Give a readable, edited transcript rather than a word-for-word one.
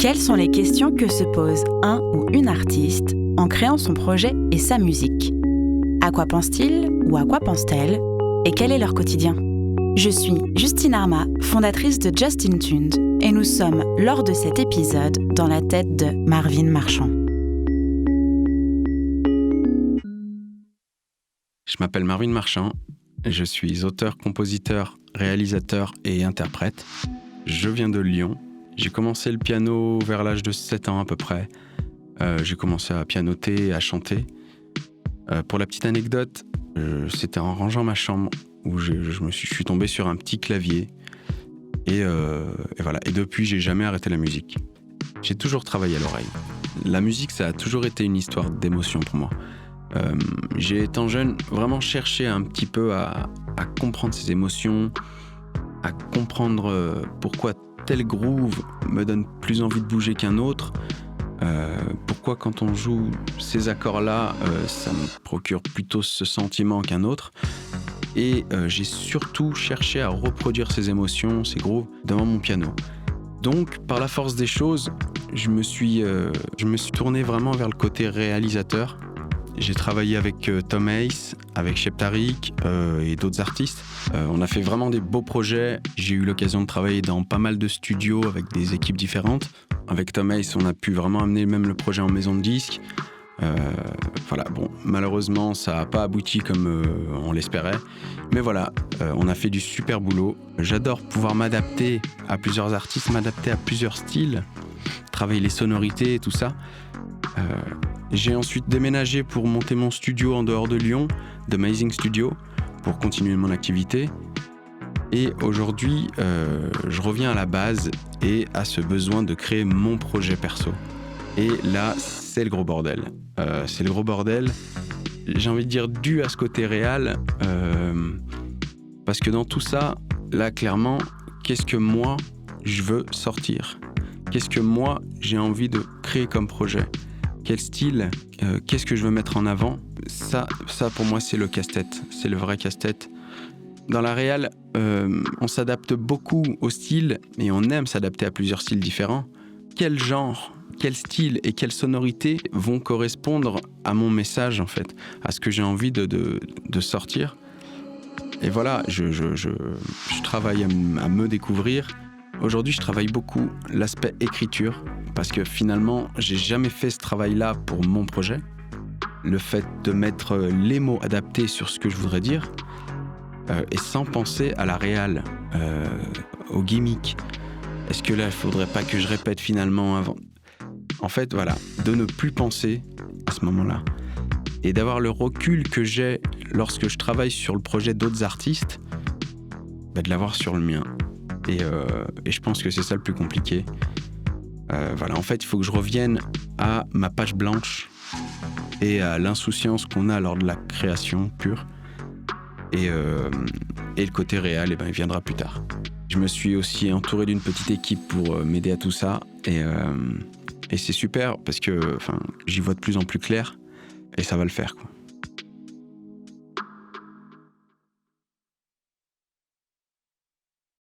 Quelles sont les questions que se pose un ou une artiste en créant son projet et sa musique? À quoi pense-t-il ou à quoi pense-t-elle? Et quel est leur quotidien? Je suis Justine Arma, fondatrice de Just In Tuned, et nous sommes, lors de cet épisode, dans la tête de Marvin Marchand. Je m'appelle Marvin Marchand, je suis auteur, compositeur, réalisateur et interprète. Je viens de Lyon. J'ai commencé le piano vers l'âge de 7 ans à peu près. J'ai commencé à pianoter, à chanter. Pour la petite anecdote, c'était en rangeant ma chambre où je suis tombé sur un petit clavier. Et voilà. Et depuis, j'ai jamais arrêté la musique. J'ai toujours travaillé à l'oreille. La musique, ça a toujours été une histoire d'émotion pour moi. J'ai, étant jeune, vraiment cherché un petit peu à comprendre ces émotions, à comprendre pourquoi tel groove me donne plus envie de bouger qu'un autre, pourquoi quand on joue ces accords-là, ça me procure plutôt ce sentiment qu'un autre. Et j'ai surtout cherché à reproduire ces émotions, ces grooves, devant mon piano. Donc, par la force des choses, je me suis tourné vraiment vers le côté réalisateur. J'ai travaillé avec Tom Ace, avec Shep Tariq et d'autres artistes. On a fait vraiment des beaux projets. J'ai eu l'occasion de travailler dans pas mal de studios avec des équipes différentes. Avec Tom Ace, on a pu vraiment amener même le projet en maison de disque. Voilà, bon, malheureusement, ça n'a pas abouti comme on l'espérait. Mais voilà, on a fait du super boulot. J'adore pouvoir m'adapter à plusieurs artistes, m'adapter à plusieurs styles, travailler les sonorités et tout ça. J'ai ensuite déménagé pour monter mon studio en dehors de Lyon, The Amazing Studio, pour continuer mon activité. Et aujourd'hui, je reviens à la base et à ce besoin de créer mon projet perso. Et là, c'est le gros bordel. C'est le gros bordel, j'ai envie de dire dû à ce côté réel, parce que dans tout ça, là, clairement, qu'est-ce que moi, je veux sortir? Qu'est-ce que moi, j'ai envie de créer comme projet? Quel style? Qu'est-ce que je veux mettre en avant? Ça, pour moi, c'est le casse-tête. C'est le vrai casse-tête. Dans la réal, on s'adapte beaucoup au style et on aime s'adapter à plusieurs styles différents. Quel genre, quel style et quelle sonorité vont correspondre à mon message, en fait, à ce que j'ai envie de sortir? Et voilà, je travaille à me découvrir. Aujourd'hui, je travaille beaucoup l'aspect écriture, parce que finalement, j'ai jamais fait ce travail-là pour mon projet. Le fait de mettre les mots adaptés sur ce que je voudrais dire, et sans penser à la réal, au gimmick. Est-ce que là, il faudrait pas que je répète finalement avant? En fait, voilà, de ne plus penser à ce moment-là. Et d'avoir le recul que j'ai lorsque je travaille sur le projet d'autres artistes, de l'avoir sur le mien. Et je pense que c'est ça le plus compliqué. Voilà, en fait, il faut que je revienne à ma page blanche et à l'insouciance qu'on a lors de la création pure. Et le côté réel, il viendra plus tard. Je me suis aussi entouré d'une petite équipe pour m'aider à tout ça. Et c'est super parce que j'y vois de plus en plus clair et ça va le faire, quoi.